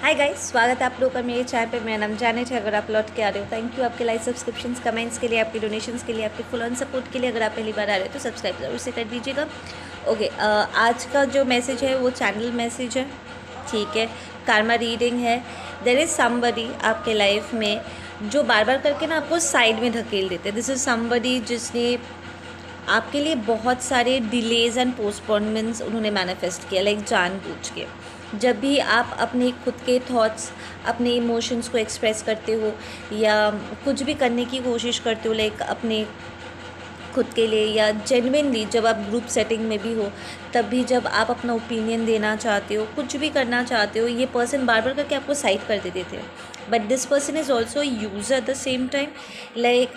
Hi guys, स्वागत है आप लोगों का मेरे चैनल पे। मेरा नाम जानेट है। अगर आप लौट के आ रहे हो, थैंक यू आपके लाइक, सब्सक्रिप्शंस, कमेंट्स के लिए, आपके डोनेशंस के लिए, आपके फुल ऑन सपोर्ट के लिए। अगर आप पहली बार आ रहे हो तो सब्सक्राइब ज़रूर से कर दीजिएगा। ओके, आज का जो मैसेज है वो चैनल मैसेज है, ठीक है। कार्मा रीडिंग है। देयर इज़ समबडी आपके लाइफ में जो बार बार करके ना आपको साइड में धकेल देते हैं। दिस इज़ समबडी जिसने आपके लिए बहुत सारे डिलेज़ एंड पोस्टपोनमेंट्स उन्होंने मैनिफेस्ट किया, लाइक जानबूझ के। जब भी आप अपने खुद के थॉट्स, अपने इमोशंस को एक्सप्रेस करते हो या कुछ भी करने की कोशिश करते हो, लाइक अपने खुद के लिए, या जेन्युइनली जब आप ग्रुप सेटिंग में भी हो, तब भी जब आप अपना ओपिनियन देना चाहते हो, कुछ भी करना चाहते हो, ये पर्सन बार बार करके आपको साइड कर देते थे। But this person is also user at the same time, like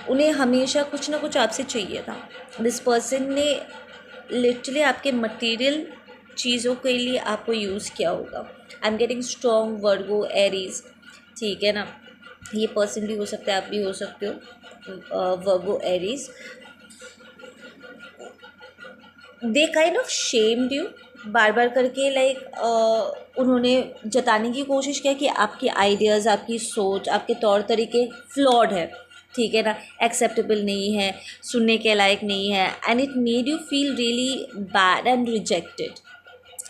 उन्हें हमेशा कुछ ना कुछ आपसे चाहिए था। दिस पर्सन ने लिटरली आपके मटेरियल चीज़ों के लिए आपको यूज़ किया होगा। आई am getting strong Virgo Aries, ठीक है ना। ये पर्सन भी हो सकता है, आप भी हो सकते हो Virgo Aries. They kind of shamed you बार बार करके, लाइक उन्होंने जताने की कोशिश किया कि आपके आइडियाज़, आपकी सोच, आपके तौर तरीके फ्लॉड है, ठीक है ना, एक्सेप्टेबल नहीं है, सुनने के लायक नहीं है। And it made you feel really bad and rejected,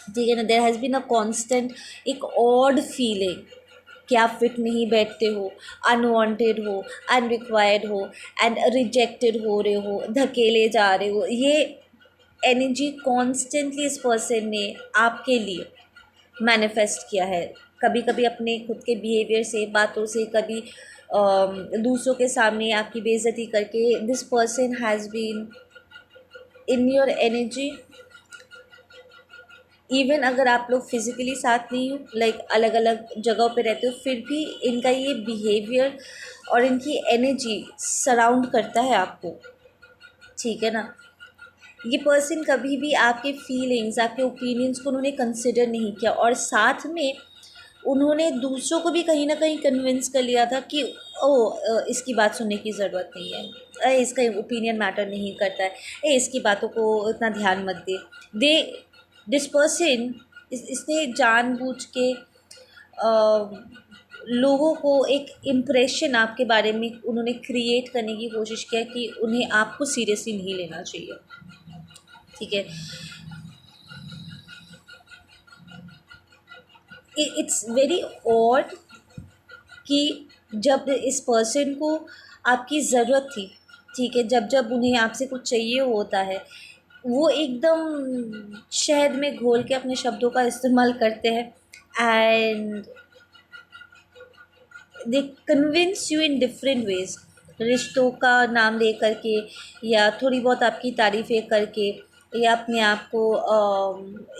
ठीक है ना। There has been a constant एक ऑड फीलिंग कि आप फिट नहीं बैठते हो, अनवांटेड हो, अनरिक्वायर्ड हो, एंड रिजेक्टेड हो रहे हो, धकेले जा रहे हो। ये एनर्जी कॉन्स्टेंटली इस पर्सन ने आपके लिए मैनिफेस्ट किया है। कभी कभी अपने खुद के बिहेवियर से, बातों से, कभी दूसरों के सामने आपकी बेइज्जती करके। This person has been in your energy. Even अगर आप लोग फिज़िकली साथ नहीं हो, लाइक अलग अलग जगहों पे रहते हो, फिर भी इनका ये बिहेवियर और इनकी एनर्जी सराउंड करता है आपको, ठीक है ना। ये पर्सन कभी भी आपके फीलिंग्स, आपके ओपिनियंस को उन्होंने कंसिडर नहीं किया, और साथ में उन्होंने दूसरों को भी कहीं ना कहीं कन्विंस कर लिया था कि इसकी बात सुनने की ज़रूरत नहीं है, इसका ओपिनियन मैटर नहीं करता है, इसकी बातों को इतना ध्यान मत दे। दिस पर्सन इसने जानबूझ के लोगों को एक इम्प्रेशन आपके बारे में उन्होंने क्रिएट करने की कोशिश किया कि उन्हें आपको सीरियसली नहीं लेना चाहिए, ठीक है। इट्स वेरी ऑड कि जब इस पर्सन को आपकी ज़रूरत थी, ठीक है, जब जब उन्हें आपसे कुछ चाहिए होता है, वो एकदम शहद में घोल के अपने शब्दों का इस्तेमाल करते हैं। And they convince you in different ways, रिश्तों का नाम ले करके, या थोड़ी बहुत आपकी तारीफ़ें करके, या अपने आप को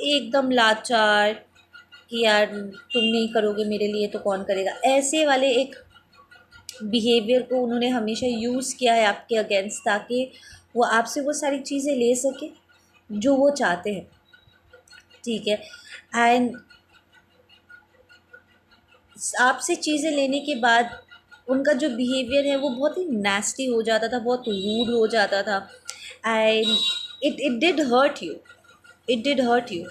एकदम लाचार कि यार तुम नहीं करोगे मेरे लिए तो कौन करेगा, ऐसे वाले एक बिहेवियर को उन्होंने हमेशा यूज़ किया है आपके अगेंस्ट, ताकि वो आपसे वो सारी चीज़ें ले सके जो वो चाहते हैं, ठीक है। एंड आपसे चीज़ें लेने के बाद उनका जो बिहेवियर है वो बहुत ही नास्टी हो जाता था, बहुत रूड हो जाता था। And it did hurt you, it did hurt you.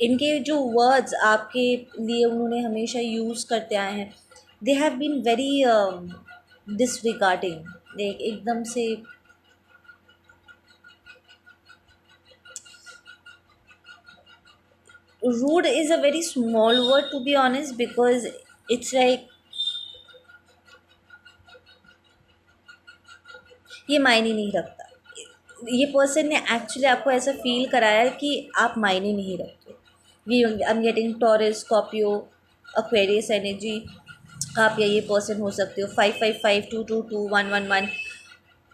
इनके जो वर्ड्स आपके लिए उन्होंने हमेशा यूज़ करते आए हैं, they have been very disregarding, एकदम से। Rude is a very small word to be honest, because it's like ये मायने नहीं रखता। ये पर्सन ने एक्चुअली आपको ऐसा फील कराया कि आप मायने नहीं रखते। We I am getting Taurus, Scorpio, Aquarius energy. आप या ये पर्सन हो सकते हो। 5552221111,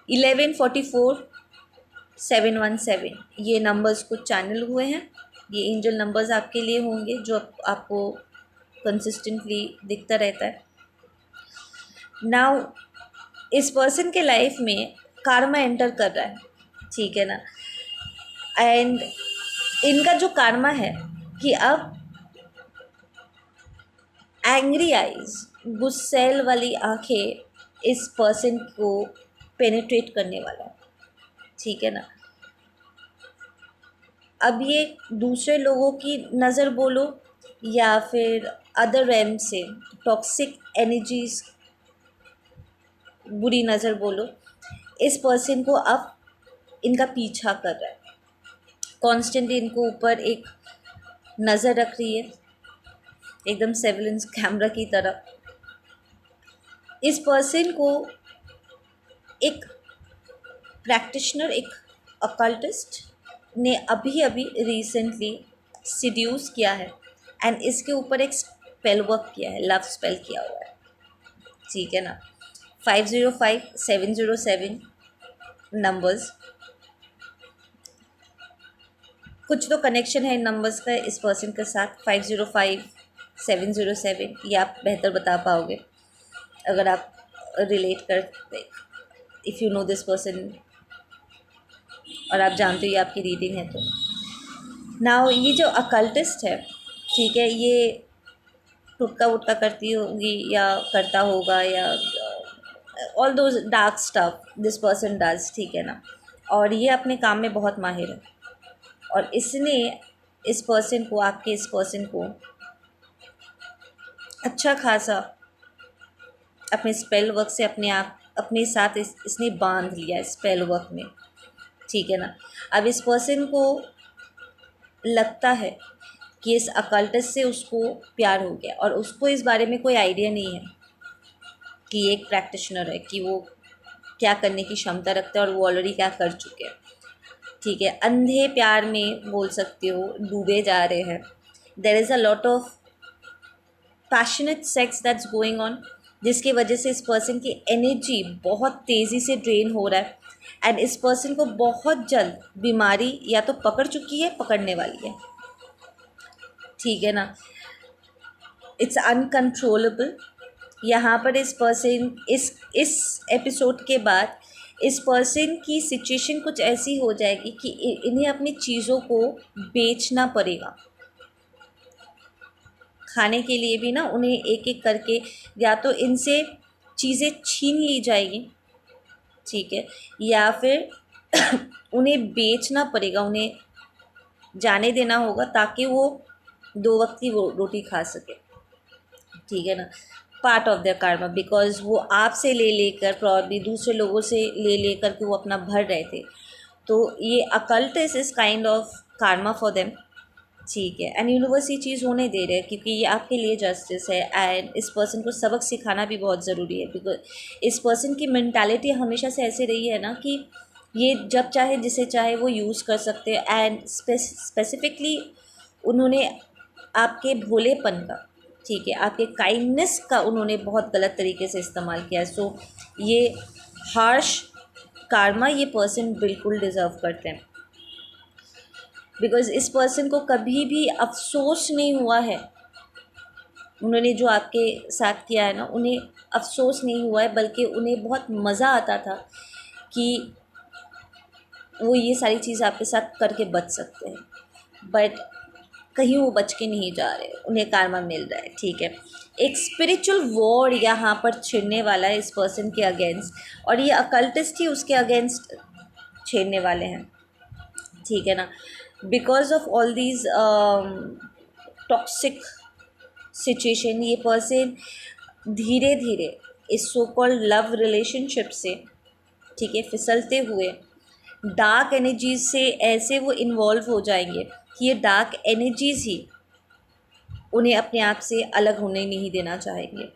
1144 717, ये नंबर्स कुछ चैनल हुए हैं। ये एंजल नंबर्स आपके लिए होंगे जो आपको कंसिस्टेंटली दिखता रहता है। नाउ इस पर्सन के लाइफ में कार्मा एंटर कर रहा है, ठीक है ना। एंड इनका जो कार्मा है कि अब एंग्री आइज, गुस्सैल वाली आंखें इस पर्सन को पेनिट्रेट करने वाला है, ठीक है ना। अब ये दूसरे लोगों की नज़र बोलो या फिर अदर रैम से टॉक्सिक एनर्जीज, बुरी नज़र बोलो, इस पर्सन को अब इनका पीछा कर रहा है, कॉन्स्टेंटली इनको ऊपर एक नज़र रख रही है, एकदम सर्विलेंस कैमरा की तरह। इस पर्सन को एक प्रैक्टिशनर, एक अकल्टिस्ट ने अभी अभी रिसेंटली सिड्यूस किया है एंड इसके ऊपर एक स्पेल वर्क किया है, लव स्पेल किया हुआ है, ठीक है ना। 505 707 नंबर्स, कुछ तो कनेक्शन है इन नंबर्स का इस पर्सन के साथ। 505 707, ये आप बेहतर बता पाओगे अगर आप रिलेट करते, if you know this person और आप जानते हो ये आपकी रीडिंग है तो। नाउ ये जो अकल्टिस्ट है, ठीक है, ये टुटका वुटका करती होगी या करता होगा, या all those dark stuff this person does, ठीक है ना। और ये अपने काम में बहुत माहिर है और इसने इस पर्सन को, आपके इस पर्सन को अच्छा खासा अपने स्पेल वर्क से अपने साथ इसने बांध लिया स्पेल वर्क में, ठीक है ना। अब इस पर्सन को लगता है कि इस अकल्टिस्ट से उसको प्यार हो गया और उसको इस बारे में कोई आइडिया नहीं है कि ये एक प्रैक्टिशनर है, कि वो क्या करने की क्षमता रखता है और वो ऑलरेडी क्या कर चुके हैं, ठीक है। अंधे प्यार में बोल सकते हो, डूबे जा रहे हैं। There is a lot of passionate sex that's going on, जिसकी वजह से इस पर्सन की एनर्जी बहुत तेज़ी से ड्रेन हो रहा है एंड इस पर्सन को बहुत जल्द बीमारी या तो पकड़ चुकी है, पकड़ने वाली है, ठीक है ना। It's uncontrollable. यहाँ पर इस पर्सन, इस एपिसोड के बाद इस पर्सन की सिचुएशन कुछ ऐसी हो जाएगी कि इन्हें अपनी चीज़ों को बेचना पड़ेगा। खाने के लिए भी ना उन्हें एक एक करके या तो इनसे चीज़ें छीन ली जाएगी, ठीक है, या फिर उन्हें बेचना पड़ेगा, उन्हें जाने देना होगा ताकि वो 2 वक्त की वो रोटी खा सके, ठीक है ना। Part of the Karma, because वो आपसे ले लेकर, प्रॉब्ली दूसरे लोगों से ले लेकर के वो अपना भर रहे थे, तो ये occultist is kind of karma for them, ठीक है। एंड यूनिवर्स ये चीज़ होने दे रहे हैं क्योंकि ये आपके लिए जस्टिस है एंड इस पर्सन को सबक सिखाना भी बहुत ज़रूरी है, बिकॉज इस पर्सन की मेंटालिटी हमेशा से ऐसे रही है ना कि ये जब चाहे जिसे चाहे वो यूज़ कर सकते हैं एंड स्पेसिफिकली उन्होंने आपके भोलेपन का, ठीक है, आपके काइंडनेस का उन्होंने बहुत गलत तरीके से इस्तेमाल किया है। सो ये हार्श कार्मा ये पर्सन बिल्कुल डिज़र्व करते हैं, बिकॉज़ इस पर्सन को कभी भी अफसोस नहीं हुआ है, उन्होंने जो आपके साथ किया है ना, उन्हें अफसोस नहीं हुआ है, बल्कि उन्हें बहुत मज़ा आता था कि वो ये सारी चीज़ आपके साथ करके बच सकते हैं, बट कहीं वो बच के नहीं जा रहे, उन्हें कार्मा मिल रहा है, ठीक है। एक स्पिरिचुअल वॉर यहाँ पर छिड़ने वाला है इस पर्सन के अगेंस्ट और ये अकल्टिस्ट ही उसके अगेंस्ट छेड़ने वाले हैं, ठीक है ना। Because of all these toxic situation ये पर्सन धीरे धीरे इस सो कॉल्ड लव रिलेशनशिप से, ठीक है, फिसलते हुए डार्क एनर्जीज से ऐसे वो इन्वॉल्व हो जाएंगे कि ये डार्क एनर्जीज ही उन्हें अपने आप से अलग होने नहीं देना चाहेंगे,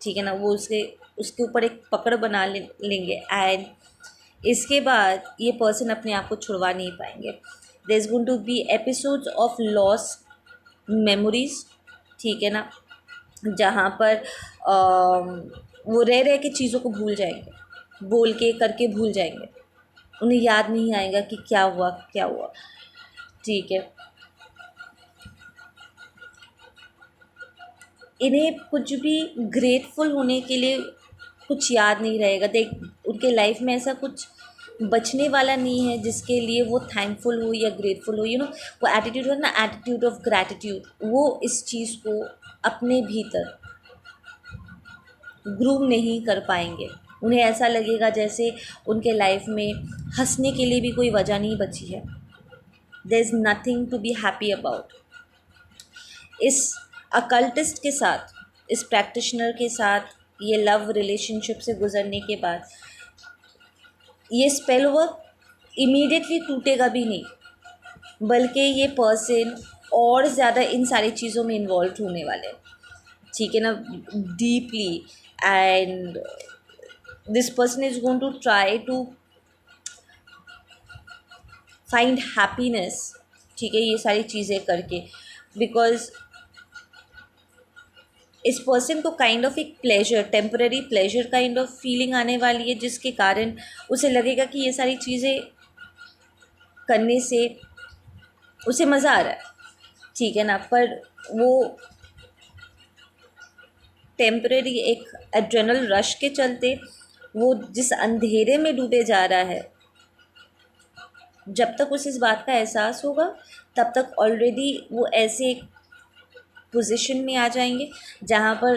ठीक है ना। वो उसके ऊपर एक पकड़ बना लेंगे एंड इसके बाद ये पर्सन अपने आप को छुड़वा नहीं पाएंगे। There is going to be episodes of loss memories, ठीक है ना, जहाँ पर वो रह के चीज़ों को भूल जाएंगे, बोल के करके भूल जाएंगे, उन्हें याद नहीं आएगा कि क्या हुआ, ठीक है। इन्हें कुछ भी ग्रेटफुल होने के लिए कुछ याद नहीं रहेगा। देख, उनके लाइफ में ऐसा कुछ बचने वाला नहीं है जिसके लिए वो थैंकफुल हो या ग्रेटफुल हो, वो एटीट्यूड है ना, एटीट्यूड ऑफ ग्रैटिट्यूड, वो इस चीज़ को अपने भीतर ग्रूम नहीं कर पाएंगे। उन्हें ऐसा लगेगा जैसे उनके लाइफ में हंसने के लिए भी कोई वजह नहीं बची है। There is nothing to be happy about. इस अकल्टिस्ट के साथ, इस प्रैक्टिशनर के साथ ये लव रिलेशनशिप से गुजरने के बाद ये स्पेल वर्क इमीडिएटली टूटेगा भी नहीं, बल्कि ये पर्सन और ज़्यादा इन सारी चीज़ों में इन्वॉल्व होने वाले हैं, ठीक है ना, deeply. And this person is going to try to find happiness, ठीक है, ये सारी चीज़ें करके, बिकॉज इस पर्सन को काइंड ऑफ एक pleasure, temporary pleasure kind of feeling आने वाली है, जिसके कारण उसे लगेगा कि ये सारी चीज़ें करने से उसे मज़ा आ रहा है, ठीक है ना, पर वो टेम्पररी एक एड्रेनल रश के चलते वो जिस अंधेरे में डूबे जा रहा है, जब तक उसे इस बात का एहसास होगा तब तक ऑलरेडी वो ऐसे एक पोजीशन में आ जाएंगे जहाँ पर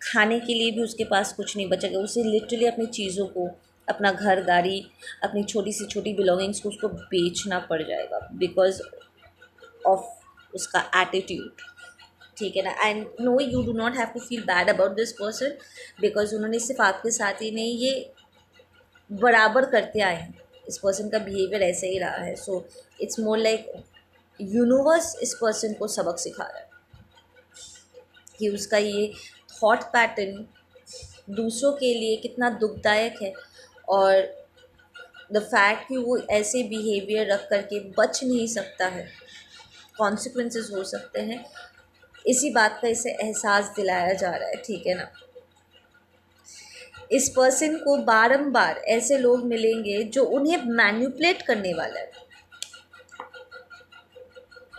खाने के लिए भी उसके पास कुछ नहीं बचेगा। उसे लिटरली अपनी चीज़ों को, अपना घर, गाड़ी, अपनी छोटी से छोटी बिलोंगिंग्स को उसको बेचना पड़ जाएगा बिकॉज ऑफ उसका एटीट्यूड, ठीक है ना। And no, you do not have to feel bad about this person, because उन्होंने सिर्फ आपके साथ ही नहीं, ये बराबर करते आए हैं, इस पर्सन का बिहेवियर ऐसे ही रहा है। So it's more like universe इस पर्सन को सबक सिखा रहा है कि उसका ये थॉट पैटर्न दूसरों के लिए कितना दुखदायक है, और द फैक्ट कि वो ऐसे बिहेवियर रख करके बच नहीं सकता है, कॉन्सिक्वेंसेस हो सकते हैं, इसी बात का इसे एहसास दिलाया जा रहा है, ठीक है ना। इस पर्सन को बारंबार ऐसे लोग मिलेंगे जो उन्हें मैनिपुलेट करने वाला है,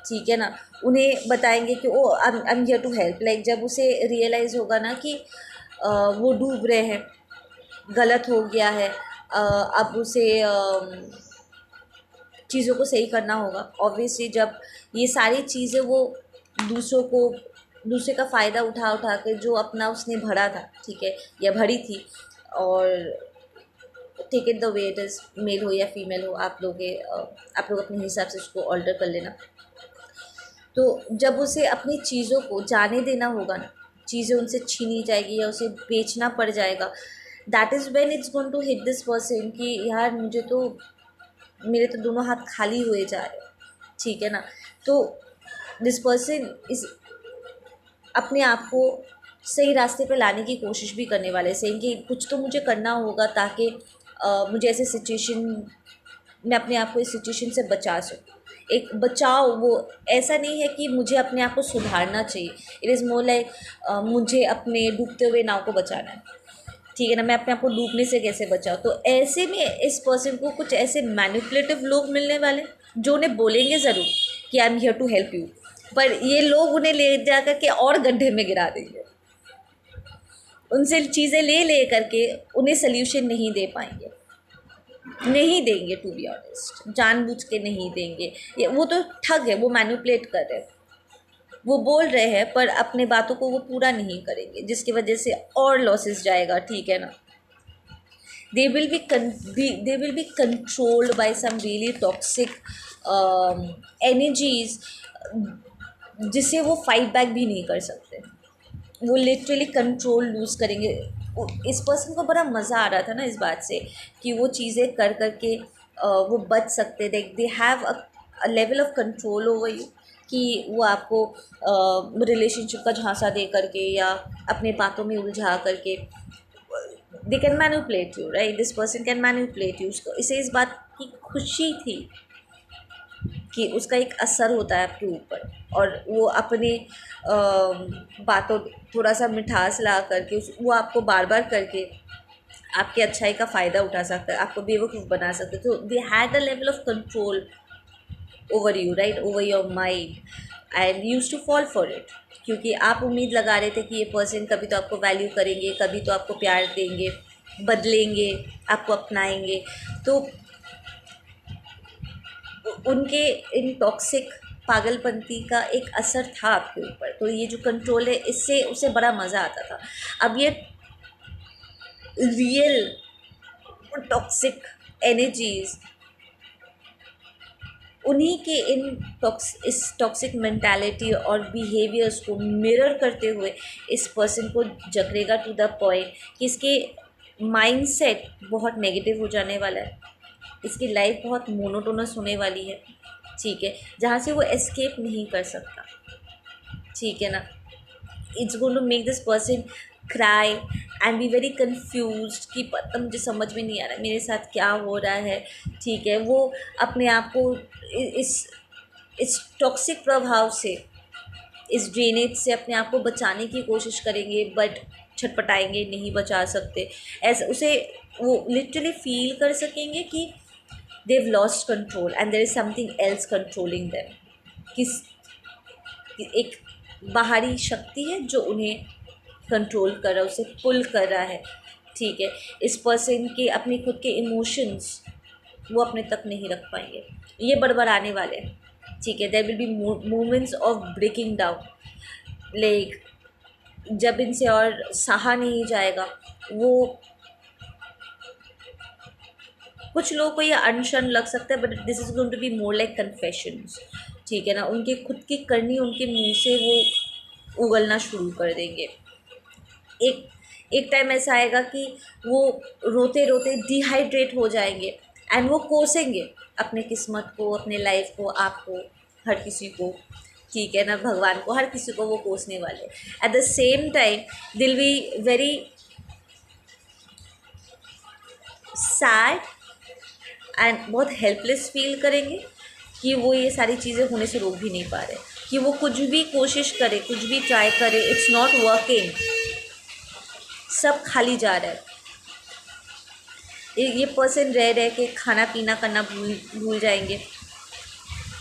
ठीक है ना, उन्हें बताएंगे कि oh I am here to help. Like जब उसे रियलाइज़ होगा ना कि वो डूब रहे हैं, गलत हो गया है, अब उसे चीज़ों को सही करना होगा। ऑब्वियसली जब ये सारी चीज़ें वो दूसरों को, दूसरे का फ़ायदा उठा उठा के जो अपना उसने भरा था, ठीक है, या भरी थी, और take it the way it is, male हो या फीमेल हो, आप लोग अपने हिसाब से उसको ऑल्टर कर लेना। तो जब उसे अपनी चीज़ों को जाने देना होगा ना, चीज़ें उनसे छीनी जाएगी या उसे बेचना पड़ जाएगा, that is when it's going to hit this person कि यार मेरे तो दोनों हाथ खाली हुए जा रहे, ठीक है ना। तो दिस पर्सन इस अपने आप को सही रास्ते पे लाने की कोशिश भी करने वाले, सेम कि कुछ तो मुझे करना होगा ताकि मुझे ऐसे सिचुएशन, मैं अपने आप को इस सिचुएशन से बचा सकूँ। एक बचाव, वो ऐसा नहीं है कि मुझे अपने आप को सुधारना चाहिए, इट इज़ मोर लाइक मुझे अपने डूबते हुए नाव को बचाना है, ठीक है ना, मैं अपने आप को डूबने से कैसे बचाऊँ। तो ऐसे में इस पर्सन को कुछ ऐसे मैनिपुलेटिव लोग मिलने वाले जो उन्हें बोलेंगे ज़रूर कि I am here to help you, पर ये लोग उन्हें ले जा कर के और गड्ढे में गिरा देंगे, उनसे चीज़ें ले ले करके उन्हें सल्यूशन नहीं दे पाएंगे, नहीं देंगे, टू बी ऑनेस्ट, जानबूझ के नहीं देंगे। ये वो तो ठग है, वो मैनिपुलेट कर रहे हैं, वो बोल रहे हैं पर अपने बातों को वो पूरा नहीं करेंगे, जिसकी वजह से और लॉसेस जाएगा, ठीक है ना। they will be controlled by some really toxic energies, जिसे वो फाइट बैक भी नहीं कर सकते, वो लिटरली कंट्रोल लूज़ करेंगे। इस पर्सन को बड़ा मज़ा आ रहा था ना इस बात से कि वो चीज़ें कर करके वो बच सकते, they have a level of control over you, कि वो आपको रिलेशनशिप का झांसा दे करके या अपने बातों में उलझा करके, they can manipulate you, right, this person can manipulate you. उसको इसे इस बात की खुशी थी कि उसका एक असर होता है आपके ऊपर, और वो अपने बातों थोड़ा सा मिठास ला करके वो आपको बार बार करके आपके अच्छाई का फ़ायदा उठा सकता है, आपको बेवकूफ़ बना सकते। तो they had a level of control over you, right, over your mind, and used to fall for it, क्योंकि आप उम्मीद लगा रहे थे कि ये पर्सन कभी तो आपको वैल्यू करेंगे, कभी तो आपको प्यार देंगे, बदलेंगे, आपको अपनाएंगे। तो उनके इन टॉक्सिक पागलपंती का एक असर था आपके ऊपर, तो ये जो कंट्रोल है इससे उसे बड़ा मज़ा आता था। अब ये रियल टॉक्सिक एनर्जीज उन्हीं के इस टॉक्सिक मेंटालिटी और बिहेवियर्स को मिरर करते हुए इस पर्सन को जकड़ेगा टू द पॉइंट कि इसके माइंडसेट बहुत नेगेटिव हो जाने वाला है, इसकी लाइफ बहुत मोनोटोनस होने वाली है, ठीक है, जहाँ से वो एस्केप नहीं कर सकता, ठीक है ना। It's going to make this person cry and be very confuse कि पता मुझे समझ में नहीं आ रहा मेरे साथ क्या हो रहा है, ठीक है। वो अपने आप को इस टॉक्सिक प्रभाव से, इस ड्रेनेज से अपने आप को बचाने की कोशिश करेंगे, बट छटपटाएंगे, नहीं बचा सकते। ऐसा उसे वो लिटरली फील कर सकेंगे कि they lost control and there is something else controlling them, किस एक बाहरी शक्ति है जो उन्हें कंट्रोल कर रहा है, उसे पुल कर रहा है, ठीक है। इस पर्सन के अपने खुद के इमोशंस वो अपने तक नहीं रख पाएंगे, ये बड़बड़ाने वाले हैं, ठीक है। There will be moments of breaking down, like जब इनसे और सहा नहीं जाएगा, वो कुछ लोगों को ये अनशन लग सकता है, but this is going to be more like confessions, ठीक है ना। उनके खुद की करनी उनके मुंह से वो उगलना शुरू कर देंगे। एक एक टाइम ऐसा आएगा कि वो रोते रोते डिहाइड्रेट हो जाएंगे एंड वो कोसेंगे अपने किस्मत को, अपने लाइफ को, आपको, हर किसी को, ठीक है ना, भगवान को, हर किसी को वो कोसने वाले। एट द सेम टाइम दिल बी वेरी सैड एंड बहुत हेल्पलेस फील करेंगे कि वो ये सारी चीज़ें होने से रोक भी नहीं पा रहे, कि वो कुछ भी कोशिश करे, कुछ भी ट्राई करे, इट्स नॉट वर्किंग, सब खाली जा रहा है। ये पर्सन रह रह के खाना पीना करना भूल जाएंगे,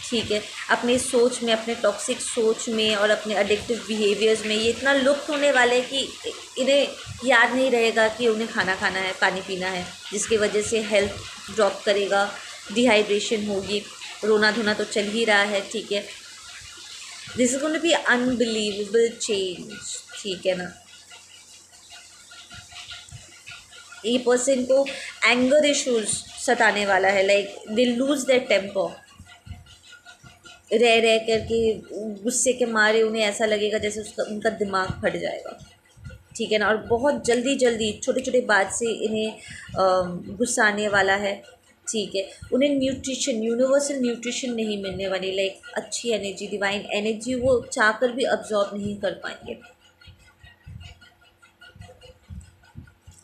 ठीक है। अपनी सोच में, अपने टॉक्सिक सोच में और अपने एडिक्टिव बिहेवियर्स में ये इतना लुप्त होने वाले कि इन्हें याद नहीं रहेगा कि उन्हें खाना खाना है, पानी पीना है, जिसकी वजह से हेल्थ ड्रॉप करेगा, डिहाइड्रेशन होगी, रोना धोना तो चल ही रहा है, ठीक है। This is going to be unbelievable change, ठीक है ना। ये पर्सन को एंगर इश्यूज सताने वाला है, like they lose their temper, रह रह करके गुस्से के मारे उन्हें ऐसा लगेगा जैसे उनका दिमाग फट जाएगा, ठीक है ना। और बहुत जल्दी जल्दी छोटे छोटे बात से इन्हें गुस्सा आने वाला है, ठीक है। उन्हें न्यूट्रिशन, यूनिवर्सल न्यूट्रिशन नहीं मिलने वाली, लाइक अच्छी एनर्जी, डिवाइन एनर्जी वो चाहकर भी अब्जॉर्ब नहीं कर पाएंगे।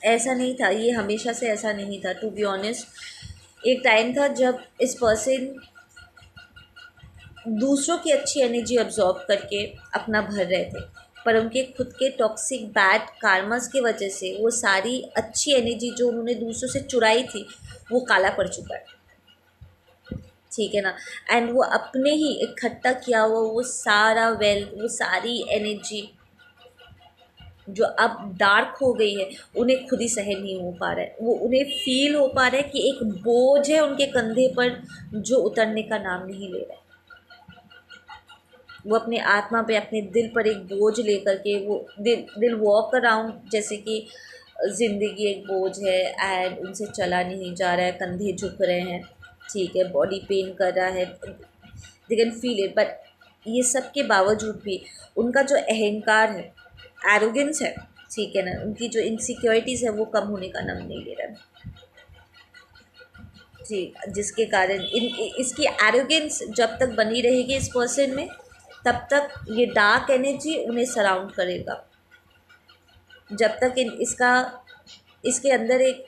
ऐसा नहीं था, ये हमेशा से ऐसा नहीं था, टू बी ऑनेस्ट। एक टाइम था जब इस पर्सन दूसरों की अच्छी एनर्जी अब्जॉर्ब करके अपना भर रहे थे, पर उनके खुद के टॉक्सिक बैड कार्मस की वजह से वो सारी अच्छी एनर्जी जो उन्होंने दूसरों से चुराई थी वो काला पड़ चुका है, ठीक है ना। एंड वो अपने ही इकट्ठा किया हुआ वो सारा वेल्थ, वो सारी एनर्जी जो अब डार्क हो गई है, उन्हें खुद ही सहन नहीं हो पा रहा है। वो उन्हें फील हो पा रहा है कि एक बोझ है उनके कंधे पर जो उतरने का नाम नहीं ले रहा है। वो अपने आत्मा पे, अपने दिल पर एक बोझ लेकर के वो दिल वॉक अराउंड जैसे कि ज़िंदगी एक बोझ है एंड उनसे चला नहीं जा रहा है, कंधे झुक रहे हैं, ठीक है, बॉडी पेन कर रहा है, they can feel it. But ये सब के बावजूद भी उनका जो अहंकार है, एरोगेंस है, ठीक है ना, उनकी जो इनसिक्योरिटीज़ है वो कम होने का नाम नहीं ले रहा है, जी। जिसके कारण इसकी एरोगेंस जब तक बनी रहेगी इस पर्सन में, तब तक ये डार्क एनर्जी उन्हें सराउंड करेगा। जब तक इसके अंदर एक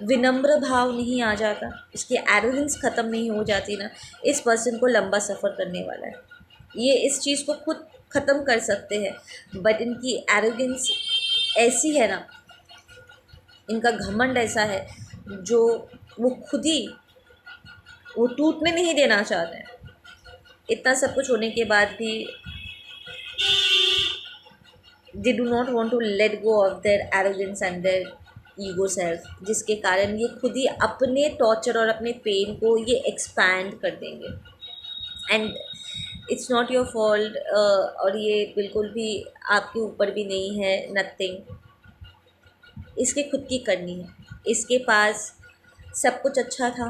विनम्र भाव नहीं आ जाता, इसकी एरोगेंस ख़त्म नहीं हो जाती ना, इस पर्सन को लंबा सफ़र करने वाला है। ये इस चीज़ को खुद ख़त्म कर सकते हैं, बट इनकी एरोगेंस ऐसी है ना, इनका घमंड ऐसा है जो वो खुद ही वो टूटने नहीं देना चाहते हैं। इतना सब कुछ होने के बाद भी they do not want to let go of their arrogance and their ego self, जिसके कारण ये खुद ही अपने टॉर्चर और अपने पेन को ये एक्सपैंड कर देंगे। And it's not your fault, और ये बिल्कुल भी आपके ऊपर भी नहीं है, नथिंग, इसके खुद की करनी है। इसके पास सब कुछ अच्छा था,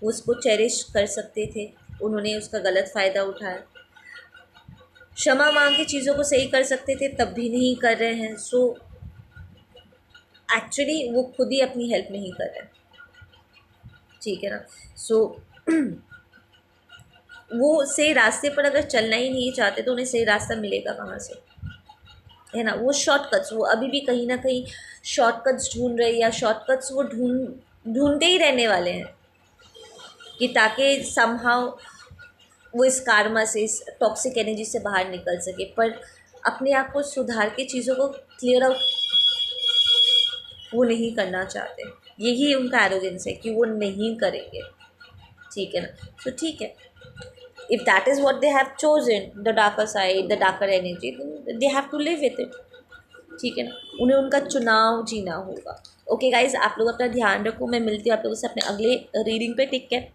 वो उसको चेरिश कर सकते थे, उन्होंने उसका गलत फ़ायदा उठाया। क्षमा मांग के चीज़ों को सही कर सकते थे, तब भी नहीं कर रहे हैं। सो एक्चुअली वो खुद ही अपनी हेल्प नहीं कर रहे हैं, ठीक है ना। सो वो सही रास्ते पर अगर चलना ही नहीं चाहते तो उन्हें सही रास्ता मिलेगा कहाँ से, है ना। वो शॉर्टकट्स, वो अभी भी कहीं ना कहीं शॉर्टकट्स ढूंढ रहे, या शॉर्टकट्स वो ढूंढते ही रहने वाले हैं कि ताकि समहाउ वो इस कार्मा से, इस टॉक्सिक एनर्जी से बाहर निकल सके। पर अपने आप को सुधार के चीज़ों को क्लियर आउट वो नहीं करना चाहते। यही उनका एरोगेंस है कि वो नहीं करेंगे, ठीक है ना। तो ठीक है, if that is what they have chosen, the darker side, the darker energy, they have to live with it, ठीक है ना। उन्हें उनका चुनाव जीना होगा। ओके गाइज, आप लोग अपना ध्यान रखो। मैं मिलती हूँ आप लोगों से अपने अगले रीडिंग पे। Take care.